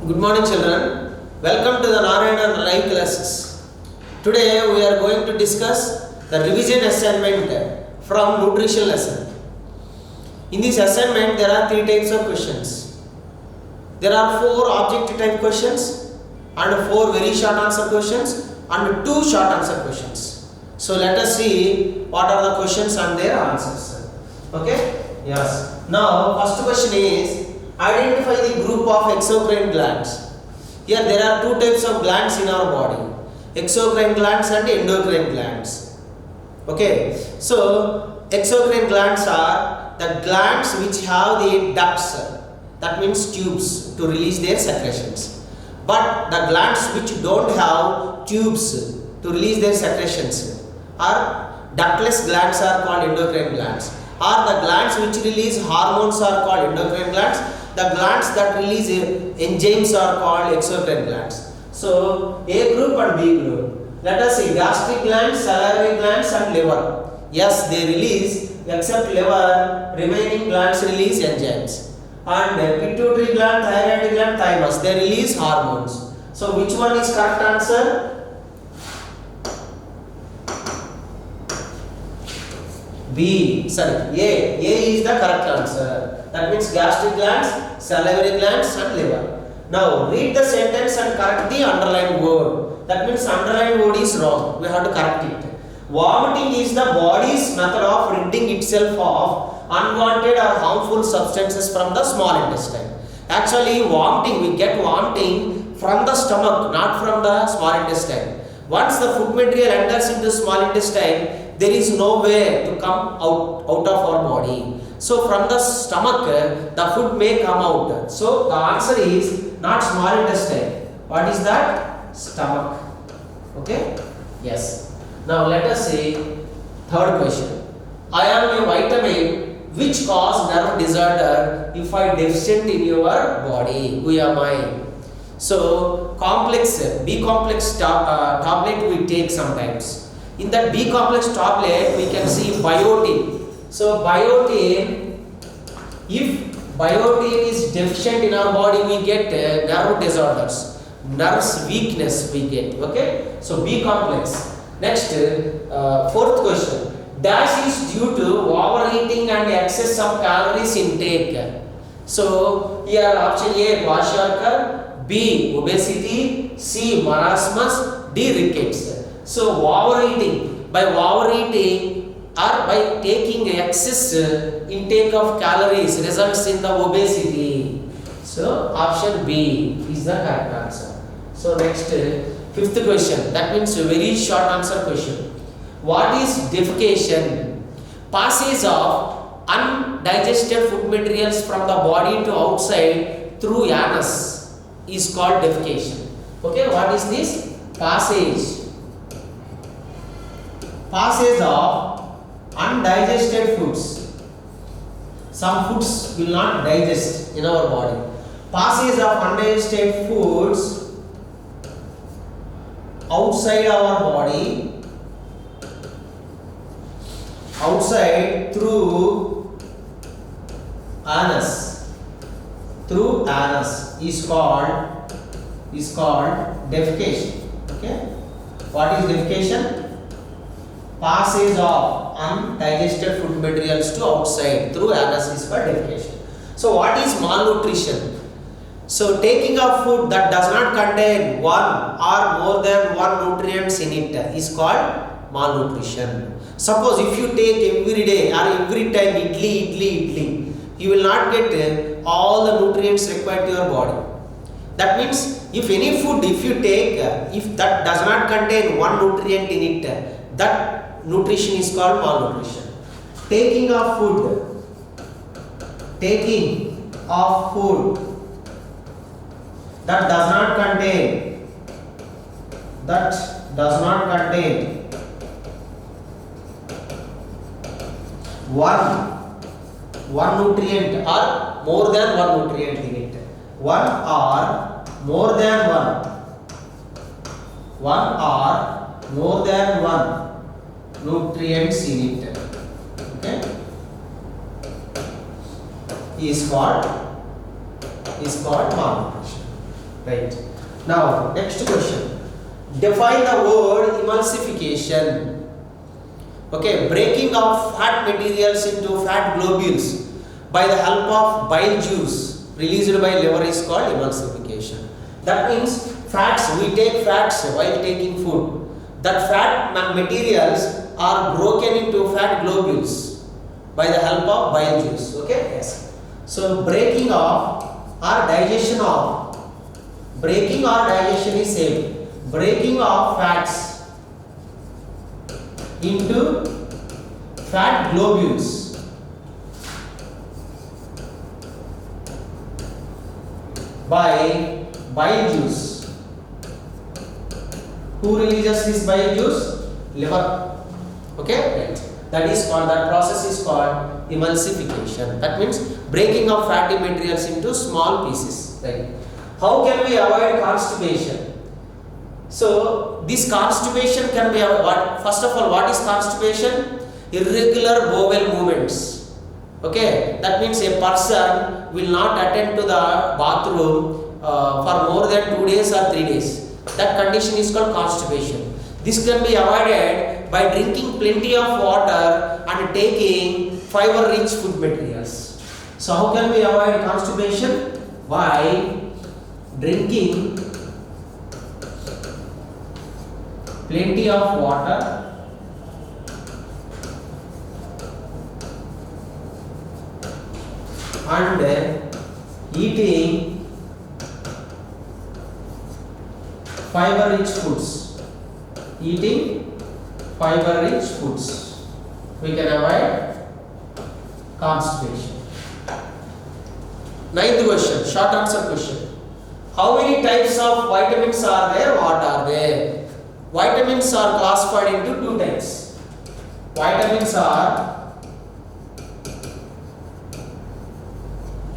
Good morning children. Welcome to the Narayana live classes. Today we are going to discuss the revision assignment from nutrition lesson. In this assignment there are three types of questions. There are 4 objective type questions and 4 very short answer questions and 2 short answer questions. So let us see what are the questions and their answers. Okay? Yes. Now first question is identify the group of exocrine glands. Here there are 2 types of glands in our body. Exocrine glands and endocrine glands. Okay. So exocrine glands are the glands which have the ducts, that means tubes, to release their secretions. But the glands which don't have tubes to release their secretions are ductless glands are called endocrine glands. Or the glands which release hormones are called endocrine glands. The glands that release enzymes are called exocrine glands. So A group and B group. Let us see gastric glands, salivary glands and liver. Yes, they release, except liver, remaining glands release enzymes. And pituitary gland, thyroid gland, thymus, they release hormones. So which one is correct answer? B. Sorry, A is the correct answer. That means gastric glands, salivary glands and liver. Now read the sentence and correct the underlined word. That means underlined word is wrong. We have to correct it. Vomiting is the body's method of ridding itself of unwanted or harmful substances from the small intestine. Actually vomiting, we get vomiting from the stomach, not from the small intestine. Once the food material enters into small intestine, there is no way to come out of our body. So from the stomach, the food may come out. So the answer is not small intestine. What is that? Stomach. Okay? Yes. Now let us see third question. I am a vitamin which cause nerve disorder if I deficient in your body. Who am I? So complex, B complex tablet we take sometimes. In that B complex tablet we can see biotin. So biotin, if biotin is deficient in our body, we get nerve disorders, nerves weakness we get. Okay, so B complex. Next, fourth question. Dash is due to overeating and excess of calories intake. So here option A kwashiorkor, B obesity, C marasmus, D rickets. So overeating, by overeating or by taking excess intake of calories results in the obesity. So option B is the correct answer. So next, fifth question. That means a very short answer question. What is defecation? Passage of undigested food materials from the body to outside through anus is called defecation. Okay, what is this? Passage of undigested foods. Some foods will not digest in our body. Passage of undigested foods outside our body, outside through anus. Through anus is called defecation. Okay. What is defecation? Passage of undigested food materials to outside through anus is called defecation. So what is malnutrition? So taking of food that does not contain one or more than one nutrients in it is called malnutrition. Suppose if you take every day or every time idli, you will not get all the nutrients required to your body. That means if any food if you take, if that does not contain one nutrient in it, that nutrition is called malnutrition. Taking of food that does not contain one nutrient or more than one nutrient in it. One or more than one nutrients in it. Okay, is called malnutrition. Right. Now, next question. Define the word emulsification. Okay, breaking of fat materials into fat globules by the help of bile juice released by liver is called emulsification. That means fats, we take fats while taking food. That fat materials are broken into fat globules by the help of bile juice. Okay, yes. So breaking of or digestion of, breaking or digestion is same. Breaking of fats into fat globules by bile juice. Who releases this bile juice? Liver. Okay, right. That is called, that process is called emulsification. That means breaking of fatty materials into small pieces. Right. How can we avoid constipation? So this constipation can be avoided. First of all, what is constipation? Irregular bowel movements. Okay, that means a person will not attend to the bathroom for more than 2 days or 3 days. That condition is called constipation. This can be avoided by drinking plenty of water and taking fiber-rich food materials. So how can we avoid constipation? By drinking plenty of water and eating fiber-rich foods. Eating fiber-rich foods, we can avoid constipation. Ninth question, short answer question. How many types of vitamins are there? What are they? Vitamins are classified into 2 types. Vitamins are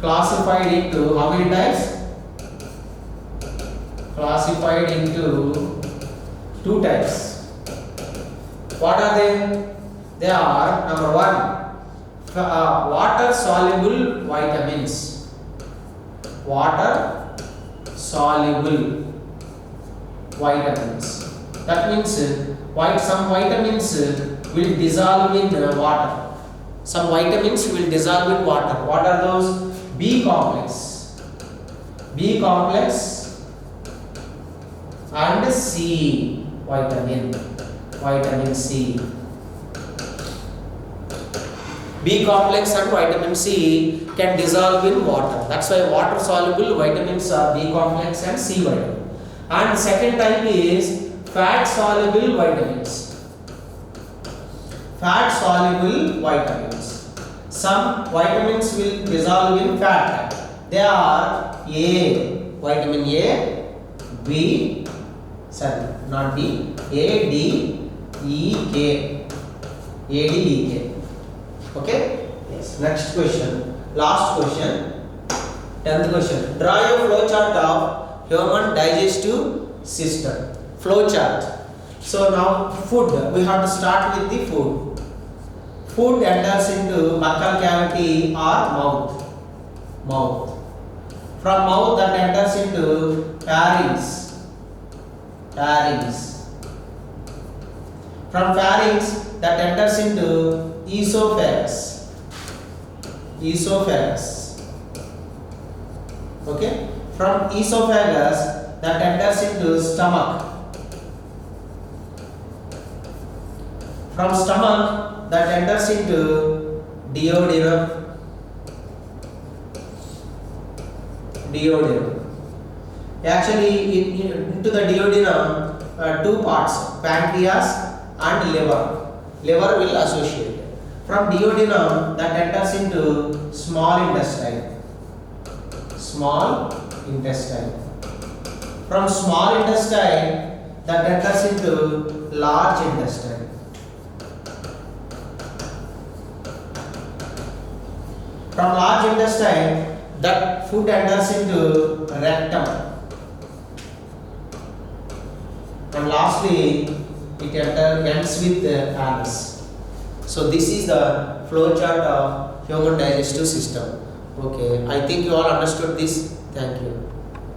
classified into how many types? Classified into 2 types. What are they? They are, number 1, water soluble vitamins. Water soluble vitamins. That means some vitamins will dissolve in water. Some vitamins will dissolve in water. What are those? B complex. B complex and C vitamin. Vitamin C. B complex and vitamin C can dissolve in water. That's why water soluble vitamins are B complex and C vitamin. And second type is fat soluble vitamins. Fat soluble vitamins. Some vitamins will dissolve in fat. They are A, vitamin A, B, sorry, not D, A, D, E, K. A, D, E, K. Okay? Yes. Next question. Last question. 10th question. Draw a flowchart of human digestive system. Flowchart. So now food. We have to start with the food. Food enters into buccal cavity or mouth. Mouth. From mouth that enters into pharynx. Pharynx. From pharynx that enters into esophagus. Esophagus. Okay. From esophagus that enters into stomach. From stomach that enters into duodenum. Duodenum. Actually, into the duodenum, 2 parts, pancreas and liver. Liver will associate. From duodenum that enters into small intestine. Small intestine. From small intestine that enters into large intestine. From large intestine that food enters into rectum. And lastly, it ends with the anus. So this is the flowchart of human digestive system. Okay, I think you all understood this. Thank you.